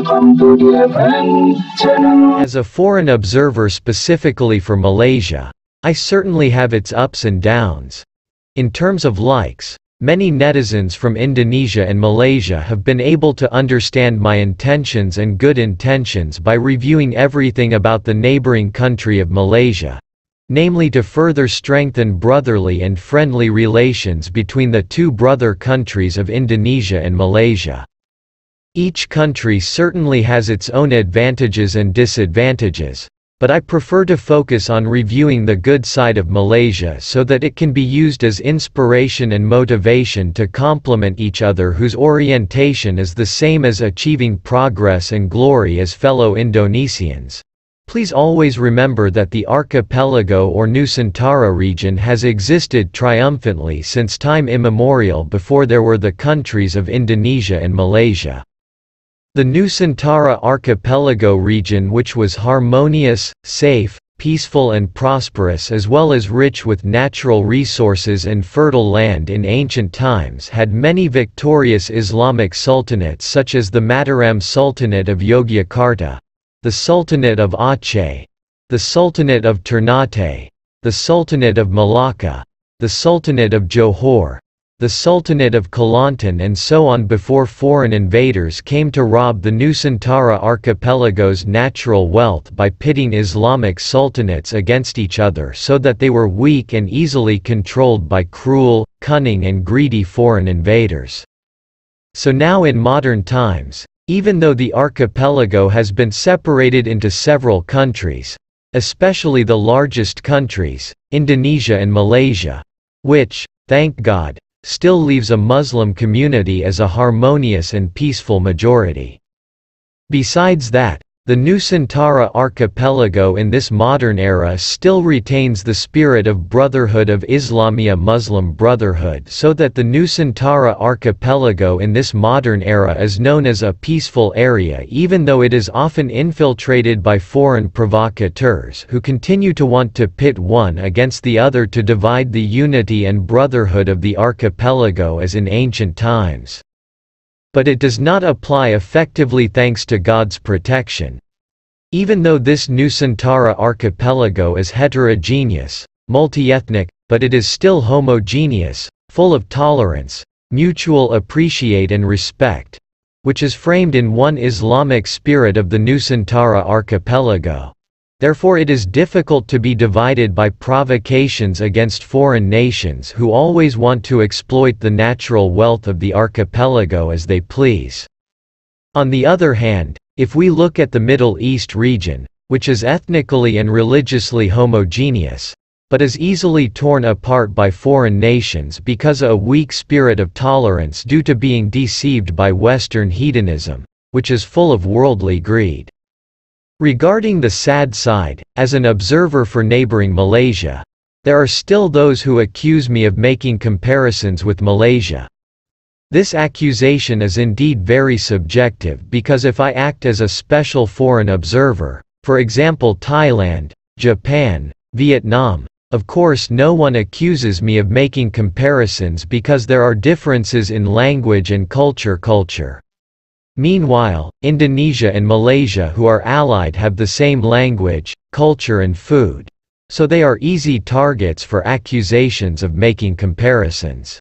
Welcome to the event channel. As a foreign observer specifically for Malaysia, I certainly have its ups and downs. In terms of likes, many netizens from Indonesia and Malaysia have been able to understand my intentions and good intentions by reviewing everything about the neighboring country of Malaysia, namely to further strengthen brotherly and friendly relations between the two brother countries of Indonesia and Malaysia. Each country certainly has its own advantages and disadvantages, but I prefer to focus on reviewing the good side of Malaysia so that it can be used as inspiration and motivation to complement each other whose orientation is the same as achieving progress and glory as fellow Indonesians. Please always remember that the archipelago or Nusantara region has existed triumphantly since time immemorial before there were the countries of Indonesia and Malaysia. The Nusantara archipelago region, which was harmonious, safe, peaceful and prosperous as well as rich with natural resources and fertile land in ancient times, had many victorious Islamic sultanates such as the Mataram Sultanate of Yogyakarta, the Sultanate of Aceh, the Sultanate of Ternate, the Sultanate of Malacca, the Sultanate of Johor, the Sultanate of Kelantan and so on before foreign invaders came to rob the Nusantara archipelago's natural wealth by pitting Islamic sultanates against each other so that they were weak and easily controlled by cruel, cunning and greedy foreign invaders. So now in modern times, even though the archipelago has been separated into several countries, especially the largest countries, Indonesia and Malaysia, which, thank God, still leaves a Muslim community as a harmonious and peaceful majority. Besides that, the Nusantara archipelago in this modern era still retains the spirit of brotherhood of Islamia Muslim Brotherhood, so that the Nusantara archipelago in this modern era is known as a peaceful area even though it is often infiltrated by foreign provocateurs who continue to want to pit one against the other to divide the unity and brotherhood of the archipelago as in ancient times. But it does not apply effectively thanks to God's protection. Even though this Nusantara archipelago is heterogeneous, multi-ethnic, but it is still homogeneous, full of tolerance, mutual appreciate and respect, which is framed in one Islamic spirit of the Nusantara archipelago. Therefore it is difficult to be divided by provocations against foreign nations who always want to exploit the natural wealth of the archipelago as they please. On the other hand, if we look at the Middle East region, which is ethnically and religiously homogeneous, but is easily torn apart by foreign nations because of a weak spirit of tolerance due to being deceived by Western hedonism, which is full of worldly greed. Regarding the sad side, as an observer for neighboring Malaysia, there are still those who accuse me of making comparisons with Malaysia. This accusation is indeed very subjective because if I act as a special foreign observer, for example Thailand, Japan, Vietnam, of course no one accuses me of making comparisons because there are differences in language and culture. Meanwhile, Indonesia and Malaysia who are allied have the same language, culture and food. So they are easy targets for accusations of making comparisons.